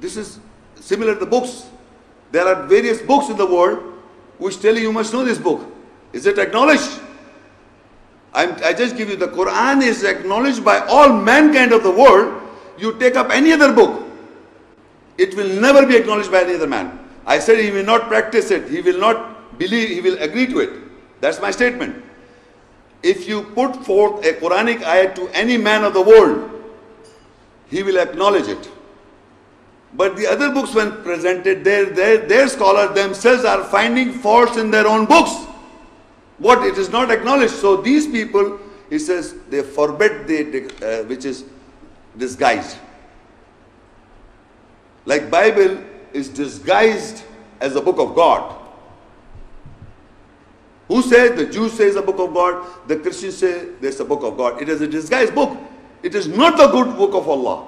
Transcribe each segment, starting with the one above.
This is similar to the books. There are various books in the world which tell you must know this book. Is it acknowledged? I just give you the Quran is acknowledged by all mankind of the world. You take up any other book, it will never be acknowledged by any other man. I said he will not practice it, he will not believe, he will agree to it. That's my statement. If you put forth a Quranic ayat to any man of the world, he will acknowledge it. But the other books when presented, their scholars themselves are finding faults in their own books. What? It is not acknowledged. So these people, he says, they forbid which is disguised. Like Bible is disguised as the book of God. Who says? The Jews say it's a book of God. The Christians say there's a book of God. It is a disguised book. It is not the good book of Allah.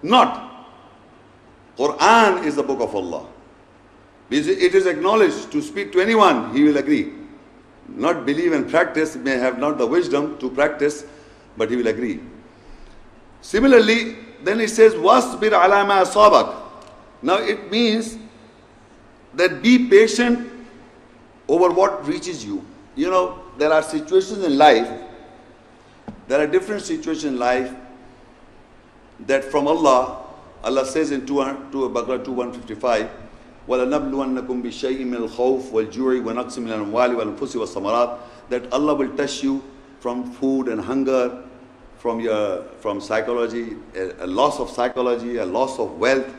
Not. Quran is the book of Allah. It is acknowledged. To speak to anyone, he will agree. Not believe and practice, may have not the wisdom to practice, but he will agree. Similarly, then it says, وَاصْبِرْ عَلَى مَا أَصَابَكَ. Now it means that be patient over what reaches you. You know, there are situations in life, there are different situations in life that from Allah, Allah says in Baqarah 2:155, وَلَنَبْلُوَنَّكُمْ بِشَيْءٍ مِنَ الْخَوْفِ وَالْجُوعِ وَنَقْصٍ مِنَ الْأَمْوَالِ وَالْأَنفُسِ وَالثَّمَرَاتِ, that Allah will test you from food and hunger, from psychology, a loss of psychology, a loss of wealth.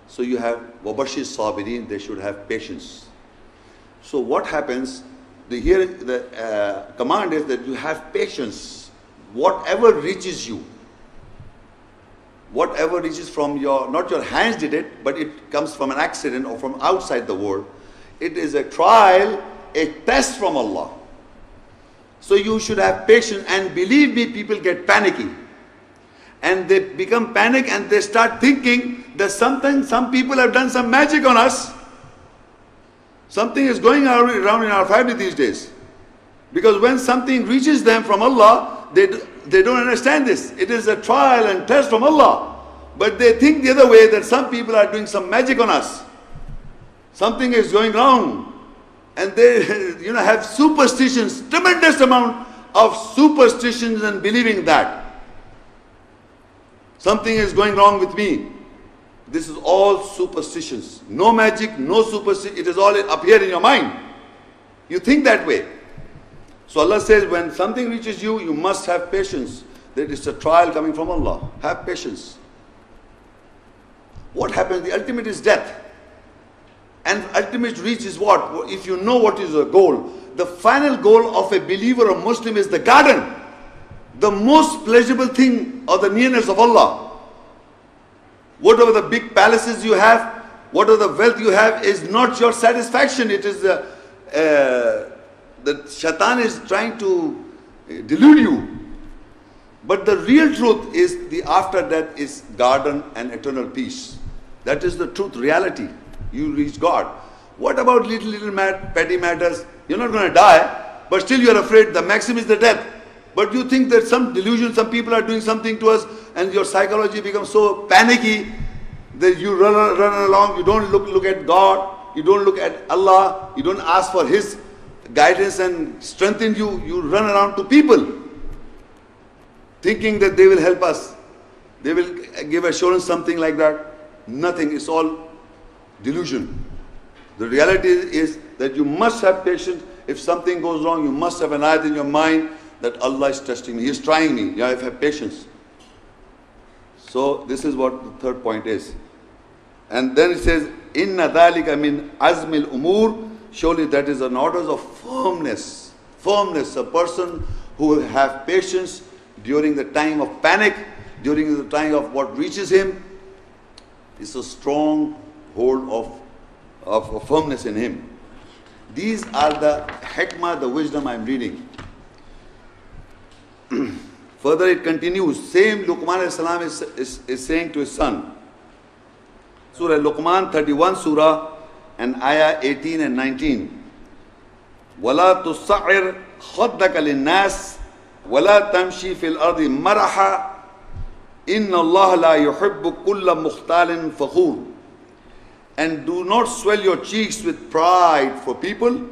So you have وَبَشِّرِ الصَّابِرِينَ, they should have patience. So what happens? The command is that you have patience. Whatever reaches you, whatever reaches from not your hands did it, but it comes from an accident or from outside the world. It is a trial, a test from Allah. So you should have patience, and believe me, people get panicky. And they become panic and they start thinking that some people have done some magic on us. Something is going around in our family these days. Because when something reaches them from Allah, they don't understand this. It is a trial and test from Allah. But they think the other way, that some people are doing some magic on us. Something is going wrong. And they have superstitions, tremendous amount of superstitions, and believing that something is going wrong with me. This is all superstitions. No magic, no superstition. It is all up here in your mind. You think that way. So Allah says, when something reaches you, you must have patience. That it's a trial coming from Allah. Have patience. What happens? The ultimate is death. And ultimate reach is what? If you know what is the goal. The final goal of a believer or Muslim is the garden. The most pleasurable thing, or the nearness of Allah. Whatever the big palaces you have, whatever the wealth you have, is not your satisfaction. It is the shaitan is trying to delude you. But the real truth is the after death is garden and eternal peace. That is the truth, reality. You reach God. What about little petty matters? You're not going to die, but still you're afraid. The maximum is the death. But you think that some delusion, some people are doing something to us, and your psychology becomes so panicky that you run along. You don't look at God. You don't look at Allah. You don't ask for His guidance and strengthen you. You run around to people, thinking that they will help us. They will give assurance, something like that. Nothing. It's all delusion. The reality is that you must have patience. If something goes wrong, you must have an ayat in your mind that Allah is testing me. He is trying me. Yeah, I have patience. So this is what the third point is. And then it says, Inna dhalika min azmil umur. Surely that is an order of firmness. Firmness. A person who will have patience during the time of panic, during the time of what reaches him. It's a strong hold of firmness in him. These are the hikmah, the wisdom I am reading. Further it continues. Same Luqman as-salam is saying to his son. Surah Luqman 31 surah and ayah 18 and 19. وَلَا تُصَّعِّرْ خَدَّكَ لِلنَّاسِ وَلَا تَمْشِي فِي الْأَرْضِ مَرَحًا إِنَّ اللَّهَ لَا يُحِبُّ كُلَّ مُخْتَالٍ فَخُورٍ. And do not swell your cheeks with pride for people,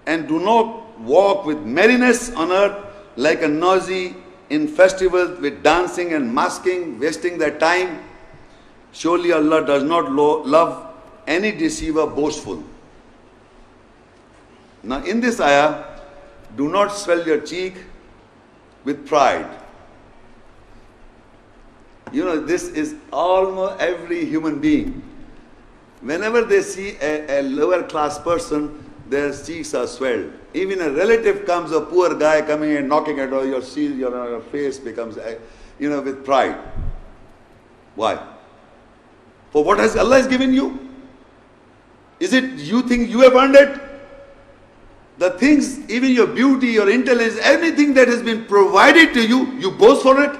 and do not walk with merriness on earth like a noisy in festivals with dancing and masking, wasting their time. Surely Allah does not love any deceiver boastful. Now in this ayah, do not swell your cheek with pride. You know, this is almost every human being. Whenever they see a lower class person, their cheeks are swelled. Even a relative comes, a poor guy coming and knocking at your face becomes, with pride. Why? For what has Allah has given you? Is it you think you have earned it? The things, even your beauty, your intelligence, everything that has been provided to you, you boast for it.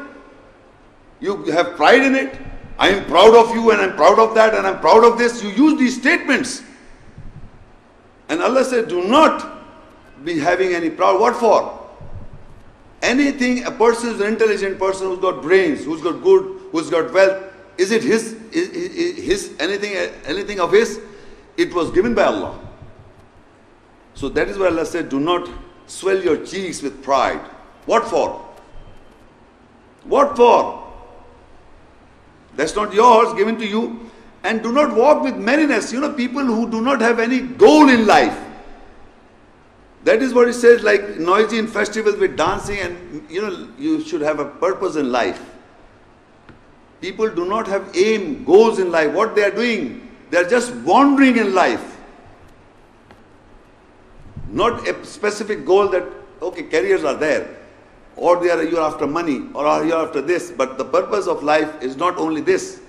You have pride in it. I am proud of you and I'm proud of that and I'm proud of this. You use these statements. And Allah said, do not be having any pride. What for? Anything, a person is an intelligent person who's got brains, who's got good, who's got wealth, is it his anything of his? It was given by Allah. So that is why Allah said, do not swell your cheeks with pride. What for? What for? That's not yours, given to you. And do not walk with merriness. You know, people who do not have any goal in life. That is what it says, like noisy in festivals with dancing, and you should have a purpose in life. People do not have aim, goals in life. What they are doing, they are just wandering in life. Not a specific goal that, okay, careers are there, or you're after money, or you're after this, but the purpose of life is not only this.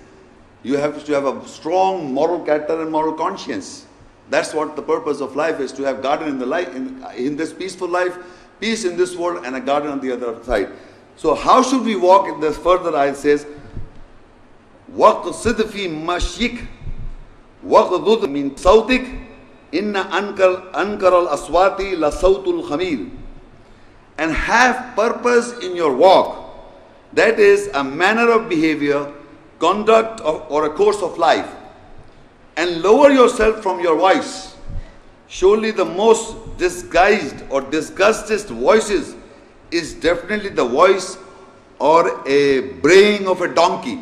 You have to have a strong moral character and moral conscience. That's what the purpose of life is, to have garden in the life, in this peaceful life, peace in this world, and a garden on the other side. So how should we walk? In this further ayat says, وَقْصِدْ فِي مَشْيِكْ وَقْضُضْ مِنْ صَوْتِكْ إِنَّ أَنْكَرَ الْأَصْوَاتِ لَصَوْتُ الْخَمِيرِ. And have purpose in your walk. That is a manner of behavior, conduct or a course of life. And lower yourself from your voice. Surely the most disguised or disgusted voices is definitely the voice or a braying of a donkey.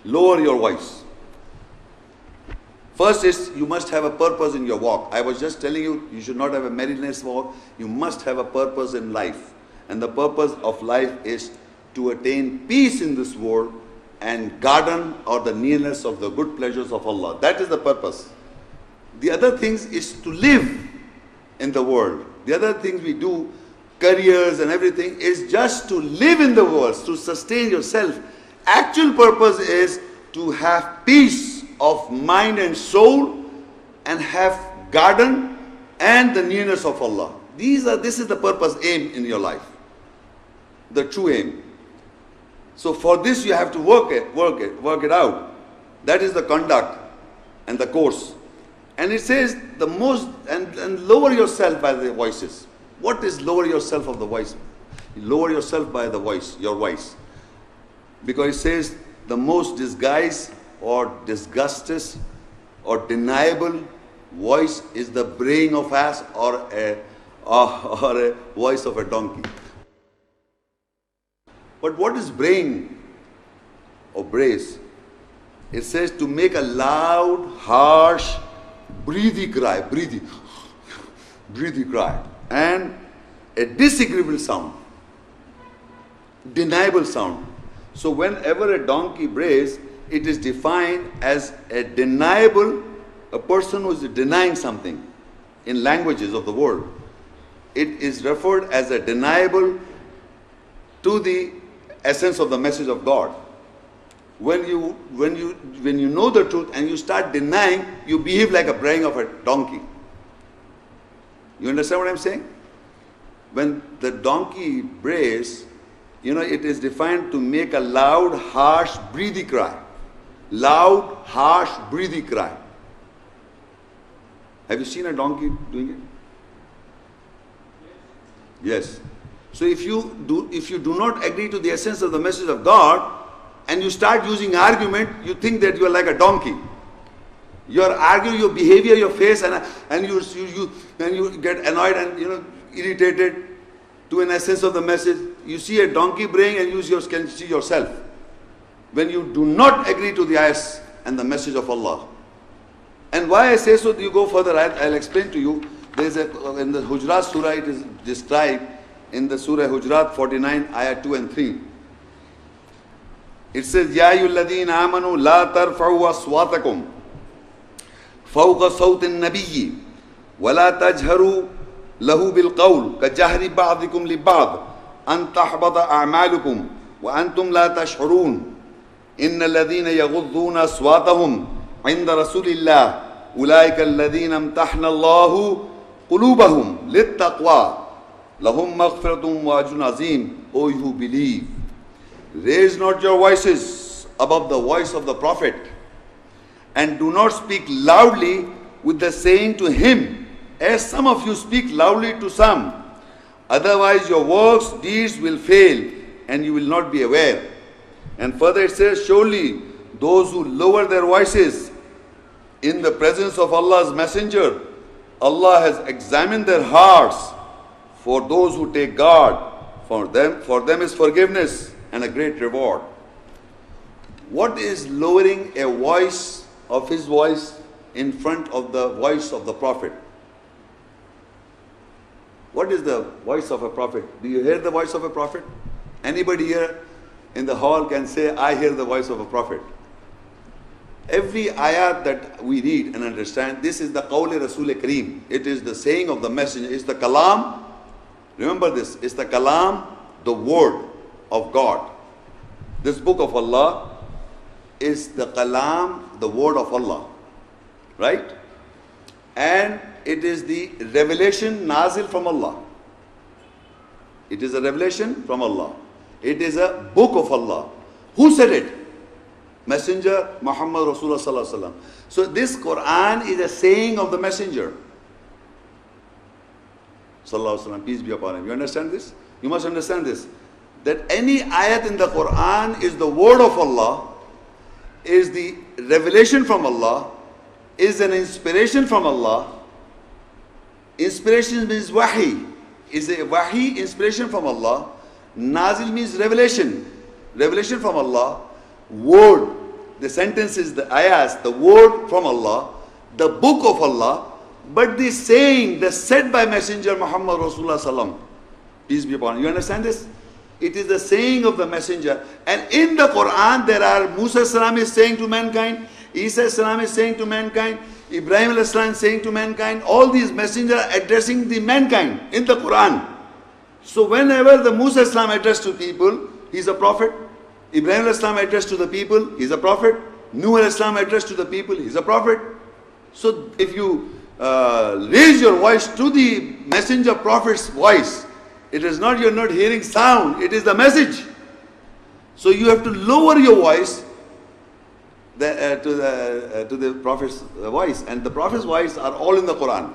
Lower your voice. First is, you must have a purpose in your walk. I was just telling you, you should not have a merriness walk. You must have a purpose in life. And the purpose of life is to attain peace in this world and garden or the nearness of the good pleasures of Allah. That is the purpose. The other things is to live in the world. The other things we do, careers and everything, is just to live in the world, to sustain yourself. Actual purpose is to have peace of mind and soul and have garden and the nearness of Allah. This is the purpose, aim in your life. The true aim. So for this you have to work it out. That is the conduct and the course. And it says the most, and lower yourself by the voices. What is lower yourself of the voice? Lower yourself by the voice, your voice. Because it says the most disguised or disgusted or deniable voice is the braying of ass or a voice of a donkey. But what is braying or brays? It says to make a loud, harsh, breathy cry, breathy cry, and a disagreeable sound, deniable sound. So whenever a donkey brays, it is defined as a deniable, a person who is denying something in languages of the world. It is referred as a deniable to the essence of the message of God. When you know the truth and you start denying, you behave like a braying of a donkey. You understand what I'm saying? When the donkey brays, it is defined to make a loud, harsh, breathy cry. Loud, harsh, breathy cry. Have you seen a donkey doing it? Yes. So if you do not agree to the essence of the message of God, and you start using argument, you think that you are like a donkey. You are arguing your behavior, your face, and you get annoyed and irritated to an essence of the message. You see a donkey brain and you can see yourself. When you do not agree to the ayahs and the message of Allah. And why I say so, you go further, I'll explain to you. There's in the Hujurat Surah, it is described in the Surah Hujurat 49, ayah 2 and 3. It says, Ya ayyuhalladhina amanu la tarfa'u aswatakum fawqa sawti an-nabiyyi wa la tajharu lahu bil qawl ka jahri ba'dikum li ba'd an tahbata a'malukum wa antum la tash'urun innal ladhina yaghudduna aswatahum 'inda rasulillah ulaika alladhina imtahana Allahu qulubahum lit-taqwa lahum maghfiratun wa ajrun azim. O you who believe, raise not your voices above the voice of the Prophet, and do not speak loudly with the saying to him, as some of you speak loudly to some. Otherwise your works, deeds will fail, and you will not be aware. And further it says, surely those who lower their voices in the presence of Allah's Messenger, Allah has examined their hearts. For those who take God, for them is forgiveness and a great reward. What is lowering a voice of his voice in front of the voice of the Prophet? What is the voice of a prophet? Do you hear the voice of a prophet? Anybody here in the hall can say, I hear the voice of a prophet. Every ayat that we read and understand, this is the Qawli Rasul Kareem. It is the saying of the messenger. It's the kalam. Remember this. It's the kalam, the word of God. This book of Allah is the kalam, the word of Allah. Right? And it is the revelation nazil from Allah. It is a revelation from Allah. It is a book of Allah. Who said it? Messenger Muhammad Rasulullah Sallallahu Alaihi Wasallam. So this Quran is a saying of the messenger Sallallahu Alaihi Wasallam, peace be upon him. You understand this? You must understand this. That any ayat in the Quran is the word of Allah, is the revelation from Allah, is an inspiration from Allah. Inspiration means wahi. Is a wahi, inspiration from Allah. Nazil means revelation. Revelation from Allah. Word. The sentence is the ayahs, the word from Allah, the book of Allah, but the saying, the said by Messenger Muhammad Rasulullah Sallam, peace be upon him. You understand this? It is the saying of the messenger. And in the Quran there are Musa Salam is saying to mankind, Isa Salam is saying to mankind, Ibrahim Salam is saying to mankind, all these messengers are addressing the mankind in the Quran. So whenever the Musa Salam addressed to people, he is a prophet. Ibrahim Islam addressed to the people, he's a prophet. Nuh Islam addressed to the people, he's a prophet. So if you raise your voice to the messenger prophet's voice, it is not, you're not hearing sound, it is the message. So you have to lower your voice to the prophet's voice, and the prophet's voice are all in the Quran.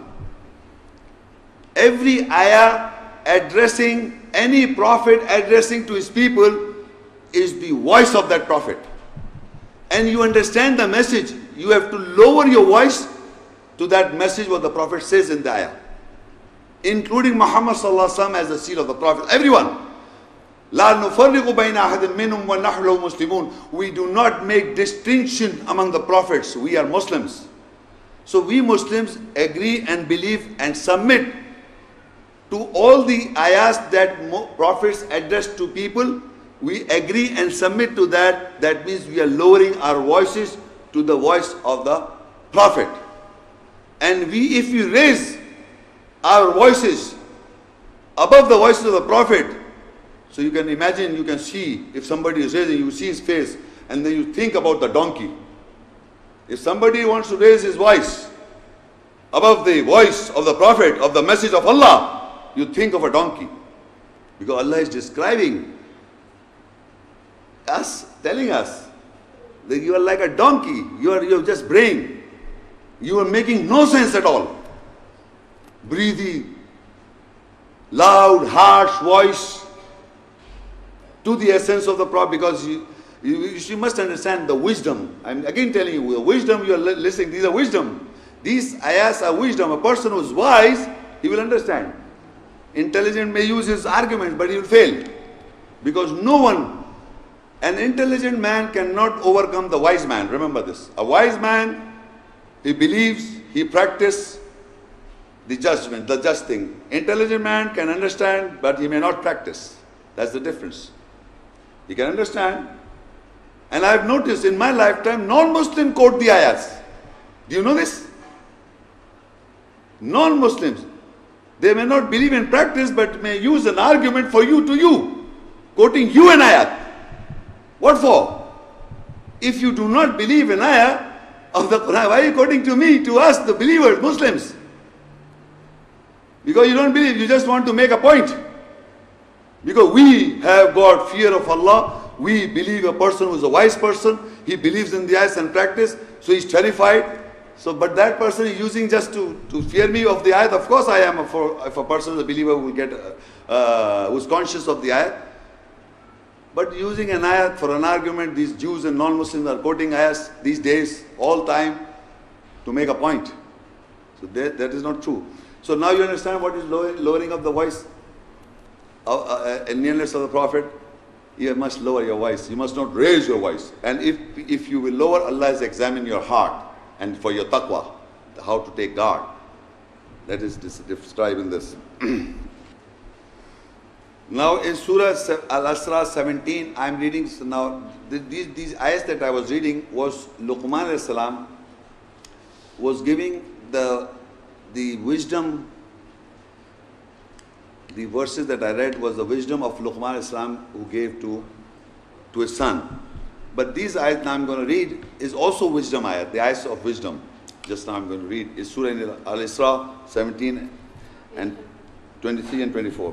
Every ayah addressing, any prophet addressing to his people is the voice of that prophet. And you understand the message, you have to lower your voice to that message what the prophet says in the ayah, including Muhammad Sallallahu Alaihi Wasallam as the seal of the prophet. Everyone. لا نفرق بين أحد منهم ونحن له مسلمون. We do not make distinction among the prophets. We are Muslims. So we Muslims agree and believe and submit to all the ayahs that prophets address to people. We agree and submit to that. That means we are lowering our voices to the voice of the prophet. And if we raise our voices above the voices of the prophet, so you can imagine, you can see, if somebody is raising, you see his face, and then you think about the donkey. If somebody wants to raise his voice above the voice of the prophet, of the message of Allah, you think of a donkey. Because Allah is describing us, telling us that you are like a donkey. You are just braying. You are making no sense at all. Breathing loud, harsh voice to the essence of the Prophet, because you must understand the wisdom. I'm again telling you, the wisdom you are listening, these are wisdom. These ayahs are wisdom. A person who is wise, he will understand. Intelligent may use his arguments, but he will fail. Because no one, an intelligent man cannot overcome the wise man. Remember this. A wise man, he believes, he practices the judgment, the just thing. Intelligent man can understand, but he may not practice. That's the difference. He can understand. And I have noticed in my lifetime, non-Muslim quote the ayahs. Do you know this? Non-Muslims, they may not believe in practice, but may use an argument for you to you, quoting you an ayah. What for? If you do not believe in ayah of the Quran, why are you quoting to me, to us, the believers, Muslims? Because you don't believe, you just want to make a point. Because we have got fear of Allah. We believe a person who is a wise person, he believes in the ayahs and practice, so he's terrified. So, but that person is using just to fear me of the ayah. Of course I am, if a person is a believer who will get, who's conscious of the ayah. But using an ayah for an argument, these Jews and non-Muslims are quoting ayahs these days, all time, to make a point. So that is not true. So now you understand what is lowering of the voice in nearness of the Prophet. You must lower your voice. You must not raise your voice. And if you will lower, Allah has examined your heart and for your taqwa, how to take guard. That is described in this. Now in Surah Al-Asra 17, I am reading now. These ayahs that I was reading was Luqman alayhi salam was giving the wisdom. The verses that I read was the wisdom of Luqman alayhi salam who gave to his son. But these ayahs now I'm going to read is also wisdom ayat, the ayahs of wisdom. Just now I'm going to read is Surah Al-Isra 17 and 23 and 24.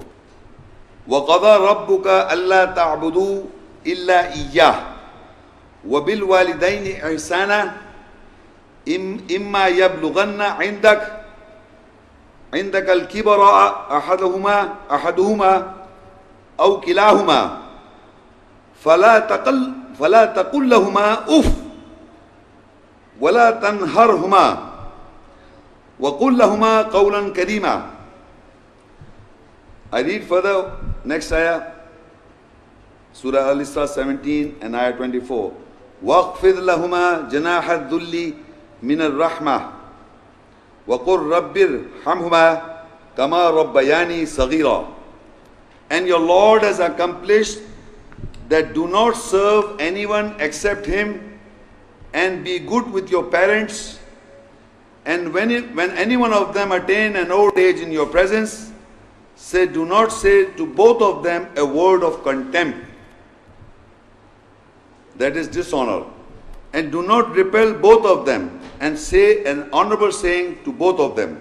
وَقَضَى رَبُّكَ أَلَّا تَعْبُدُوا إِلَّا إِيَّاهُ وَبِالْوَالِدَيْنِ إِحْسَانًا إِمَّا يَبْلُغَنَّ عندك الكبر أحدهما أو كلاهما فلا تقل لهما أف ولا تنهرهما وقل لهما قولا كريما. I read further, next ayah, Surah Al-Isra 17 and ayah 24. وَاخْفِضْ لَهُمَا جَنَاحَ الذُّلِّ مِنَ الرَّحْمَةِ وَقُلْ رَبِّ ارْحَمْهُمَا كَمَا رَبَّيَانِي صَغِيرًا. And your Lord has accomplished that do not serve anyone except Him, and be good with your parents, and when any one of them attain an old age in your presence, do not say to both of them a word of contempt, that is dishonor, and do not repel both of them, and say an honorable saying to both of them.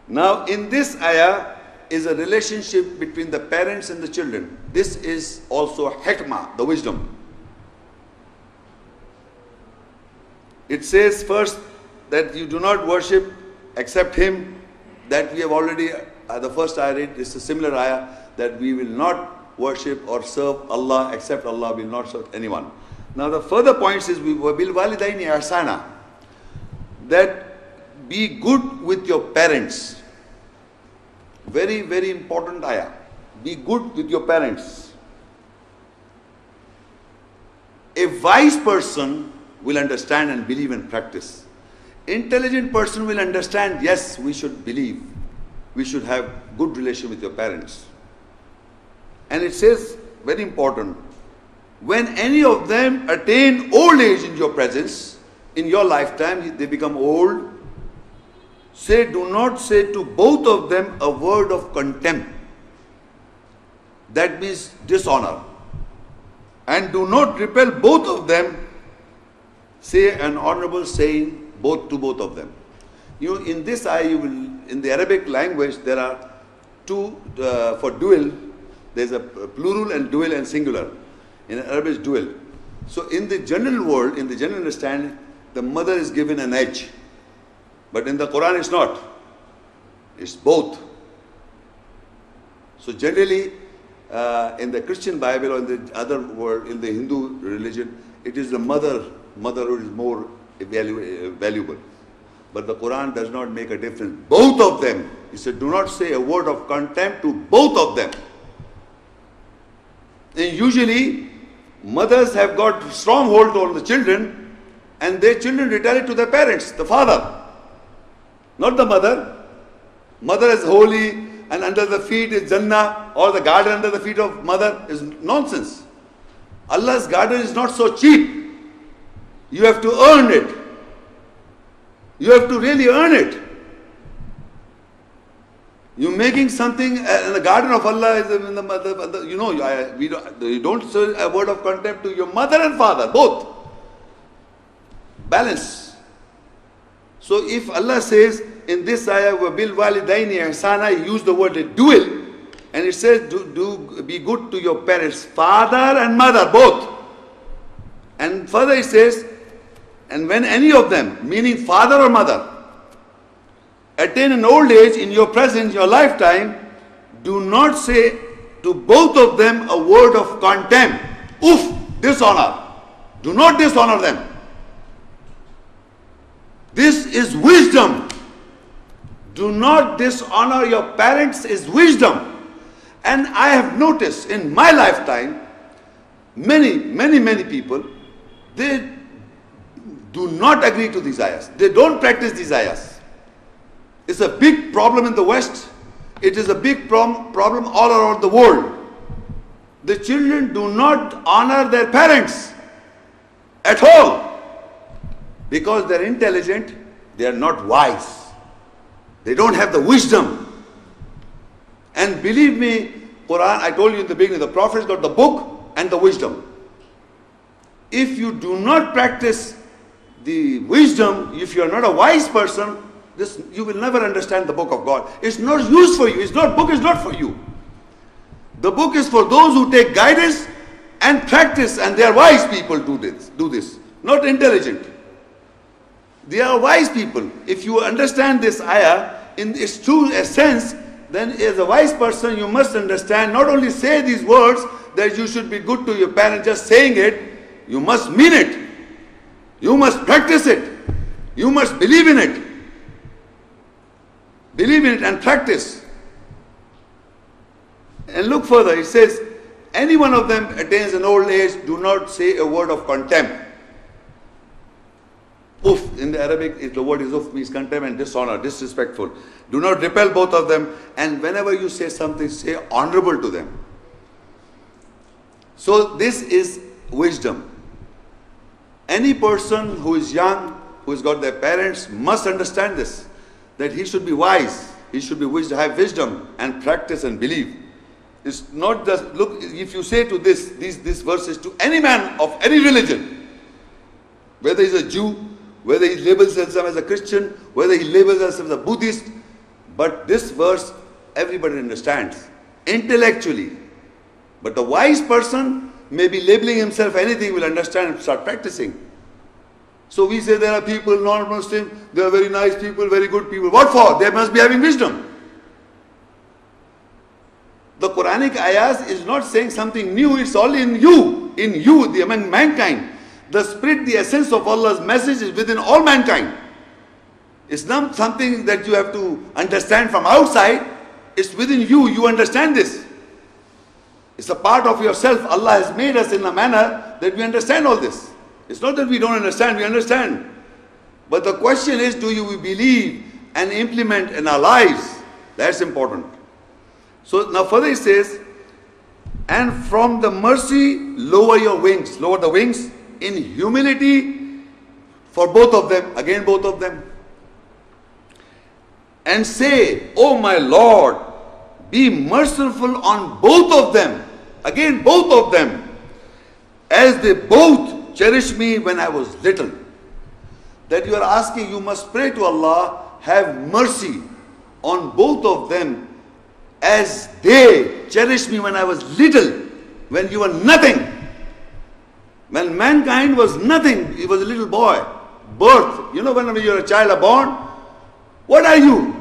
Now in this ayah is a relationship between the parents and the children. This is also hikmah, the wisdom. It says first that you do not worship except Him. That we have already, the first ayah read is a similar ayah, that we will not worship or serve Allah except Allah, will not serve anyone. Now the further points is وَبِالْوَالِدَيْنِ إِحْسَانًا, that be good with your parents. Very, very important ayah. Be good with your parents. A wise person will understand and believe and practice. Intelligent person will understand, yes, we should believe. We should have good relation with your parents. And it says, very important, when any of them attain old age in your presence, in your lifetime, they become old, do not say to both of them a word of contempt. That means dishonor. And do not repel both of them, say an honorable saying to both of them. In this ayah, in the Arabic language, there are two, for dual, there's a plural and dual and singular. In Arabic, dual. So in the general world, in the general understanding, the mother is given an edge. But in the Quran, it's not. It's both. So generally, in the Christian Bible or in the other word, in the Hindu religion, it is the motherhood is more valuable. But the Quran does not make a difference. Both of them, he said, do not say a word of contempt to both of them. And usually, mothers have got strong hold on the children, and their children retaliate to their parents, the father, not the mother. Mother is holy, and under the feet is Jannah, or the garden under the feet of mother is nonsense. Allah's garden is not so cheap. You have to earn it. You have to really earn it. You're making something, and the garden of Allah is in the mother. You know, you don't say a word of contempt to your mother and father, both. Balance. So if Allah says in this ayah, وَبِالْ وَالِدَيْنِ إِحْسَانًا, he used the word dual, and it says, do be good to your parents, father and mother, both. And further it says, and when any of them, meaning father or mother, attain an old age in your presence, your lifetime, do not say to both of them a word of contempt. Oof, dishonor. Do not dishonor them. This is wisdom. Do not dishonor your parents is wisdom. And I have noticed in my lifetime, many people, they do not agree to these ayahs. They don't practice these ayahs. It's a big problem in the West. It is a big problem all around the world. The children do not honor their parents at all because they're intelligent, they are not wise. They don't have the wisdom. And believe me, Quran, I told you in the beginning, the Prophet's got the book and the wisdom. If you do not practice the wisdom, if you are not a wise person, you will never understand the book of God. It's not used for you. Book is not for you. The book is for those who take guidance and practice, and they are wise people do this, not intelligent. They are wise people. If you understand this ayah in its true essence, then as a wise person you must understand, not only say these words that you should be good to your parents, just saying it, you must mean it. You must practice it. You must believe in it. Believe in it and practice. And look further, it says, any one of them attains an old age, do not say a word of contempt. Uf, in the Arabic, the word is uf, means contempt and dishonor, disrespectful. Do not repel both of them, and whenever you say something, say honorable to them. So this is wisdom. Any person who is young, who has got their parents, must understand this, that he should be wise, he should be have wisdom and practice and believe. It's not just, look, if you say to these verses to any man of any religion, whether he's a Jew, whether he labels himself as a Christian, whether he labels himself as a Buddhist, but this verse everybody understands intellectually. But the wise person may be labeling himself anything, will understand and start practicing. So we say there are people, non-Muslim, they are very nice people, very good people. What for? They must be having wisdom. The Quranic ayahs is not saying something new, it's all in you, among mankind. The spirit, the essence of Allah's message is within all mankind. It's not something that you have to understand from outside, it's within you, you understand this. It's a part of yourself. Allah has made us in a manner that we understand all this. It's not that we don't understand, we understand. But the question is, do you believe and implement in our lives? That's important. So now further it says, and from the mercy lower your wings, lower the wings in humility for both of them, again both of them. And say, oh my Lord, be merciful on both of them, again both of them, as they both cherished me when I was little. That you are asking, you must pray to Allah, have mercy on both of them as they cherished me when I was little, when you were nothing. When mankind was nothing, he was a little boy, birth. You know, when you're a child born, what are you?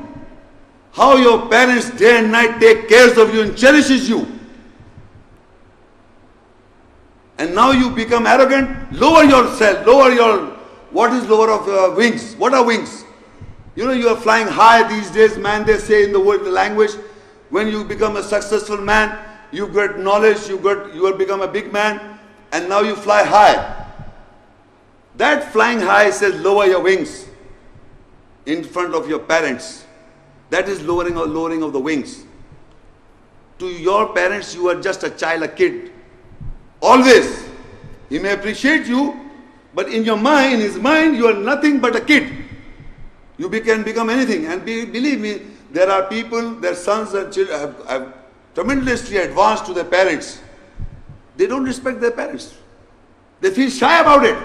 how your parents day and night take care of you and cherishes you. And now you become arrogant, lower yourself, what is lower of your wings? What are wings? You know, you are flying high these days, man. They say in the language, when you become a successful man, you get knowledge, you will become a big man, and now you fly high. That flying high says lower your wings in front of your parents. That is lowering of the wings. To your parents, you are just a child, a kid. Always. He may appreciate you, but in your mind, in his mind, you are nothing but a kid. You can become anything. And believe me, there are people, their sons and children have tremendously advanced to their parents. They don't respect their parents. They feel shy about it.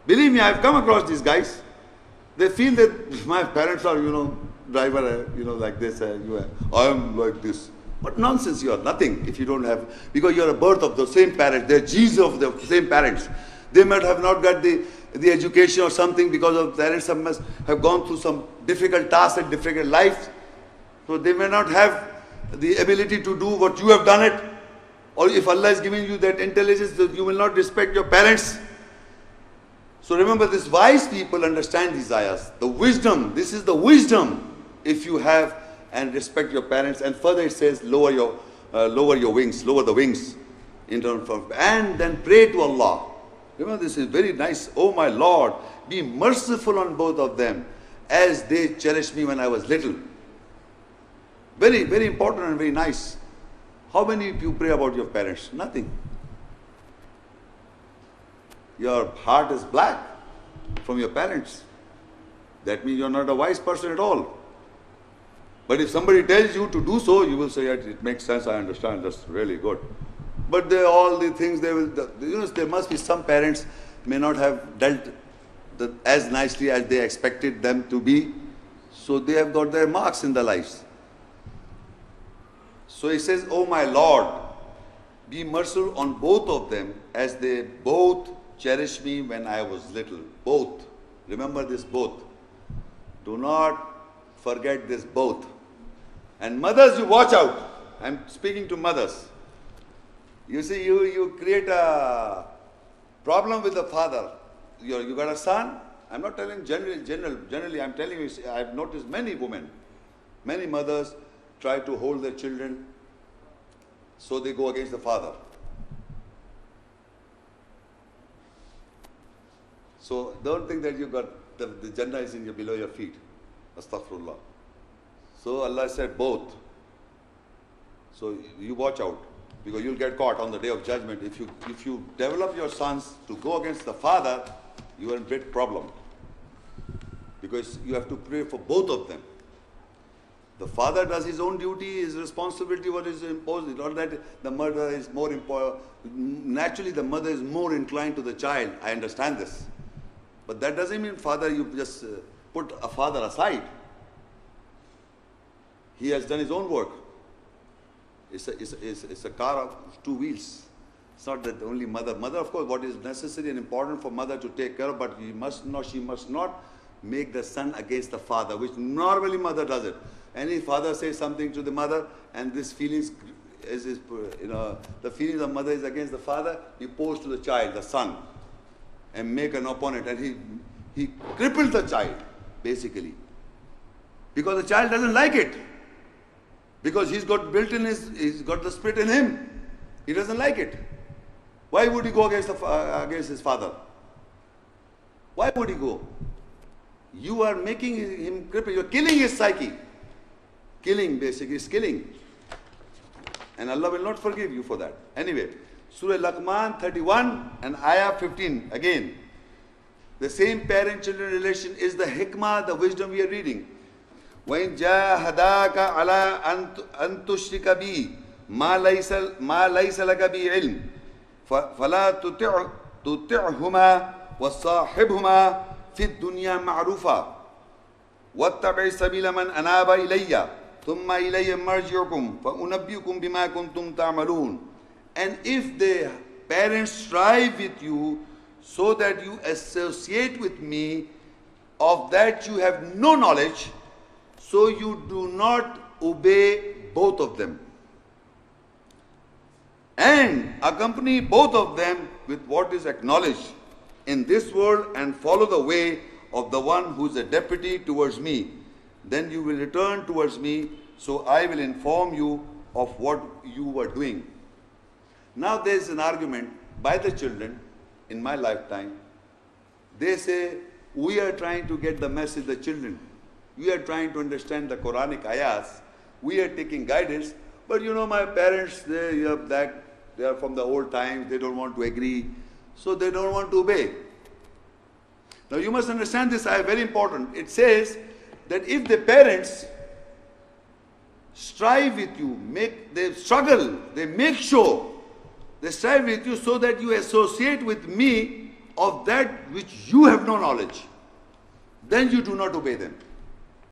Believe me, I've come across these guys. They feel that my parents are, driver, like this, I'm like this. What nonsense, you are nothing if you don't have, because you are a birth of the same parents, they're genes of the same parents. They might have not got the education or something because of parents must have gone through some difficult tasks and difficult lives. So they may not have the ability to do what you have done it. Or if Allah is giving you that intelligence, you will not respect your parents. So remember, these wise people understand these ayahs. The wisdom, this is the wisdom if you have and respect your parents. And further it says, lower your wings, lower the wings in terms of, and then pray to Allah. Remember, this is very nice. Oh my Lord, be merciful on both of them as they cherished me when I was little. Very, very important and very nice. How many of you pray about your parents? Nothing. Your heart is black from your parents. That means you're not a wise person at all. But if somebody tells you to do so, you will say, yeah, it makes sense, I understand, that's really good. But all the things there must be some parents may not have dealt as nicely as they expected them to be. So they have got their marks in their lives. So he says, oh my Lord, be merciful on both of them as they both cherished me when I was little. Both. Remember this both. Do not forget this both. And mothers, you watch out. I'm speaking to mothers. You see, you create a problem with the father. You got a son. I'm not telling generally, I'm telling you, I've noticed many women, many mothers try to hold their children so they go against the father. So don't think that you got the Jannah is below your feet. Astaghfirullah. So Allah said both. So you watch out, because you'll get caught on the day of judgment. If you develop your sons to go against the father, you are in great problem. Because you have to pray for both of them. The father does his own duty, his responsibility, what is imposed. Not that the mother is more important. Naturally, the mother is more inclined to the child. I understand this. But that doesn't mean father, you just put a father aside. He has done his own work. It's a car of two wheels. It's not that only mother. Mother, of course, what is necessary and important for mother to take care of, but she must not make the son against the father, which normally mother does it. Any father says something to the mother, and this feelings the feelings of mother is against the father, he pours to the child, the son, and make an opponent, and he cripples the child, basically. Because the child doesn't like it. Because he's got the spirit in him. He doesn't like it. Why would he go against his father? Why would he go? You are making him cripple. You're killing his psyche. Killing, basically, is killing. And Allah will not forgive you for that. Anyway, Surah Luqman 31 and Ayah 15. Again, the same parent-children relation is the hikmah, the wisdom we are reading. وَإِنْ جَاهَدَاكَ عَلَىٰ أَن تُشْرِكَ بِي مَا لَيْسَ لَكَ بِهِ عِلْمٍ فَلَا تُطِعْهُمَا وَصَاحِبْهُمَا فِي الدُّنْيَا مَعْرُوفًا وَاتَّبِعْ سَبِيلَ مَنْ أَنَابَ إِلَيَّ ثُمَّ إِلَيَّ مَرْجِعُكُمْ فَأُنَبِّئُكُمْ بِمَا كُنْتُمْ تَعْمَلُونَ. And if the parents strive with you so that you associate with me of that you have no knowledge, so you do not obey both of them. And accompany both of them with what is acknowledged in this world and follow the way of the one who is a deputy towards me. Then you will return towards me, so I will inform you of what you were doing. Now there is an argument by the children in my lifetime. They say, we are trying to get the message, the children. We are trying to understand the Quranic ayahs. We are taking guidance. But you know, my parents, they are from the old times. They don't want to agree. So they don't want to obey. Now you must understand this ayah, very important. It says that if the parents strive with you, they struggle, they make sure, they strive with you so that you associate with me of that which you have no knowledge, then you do not obey them.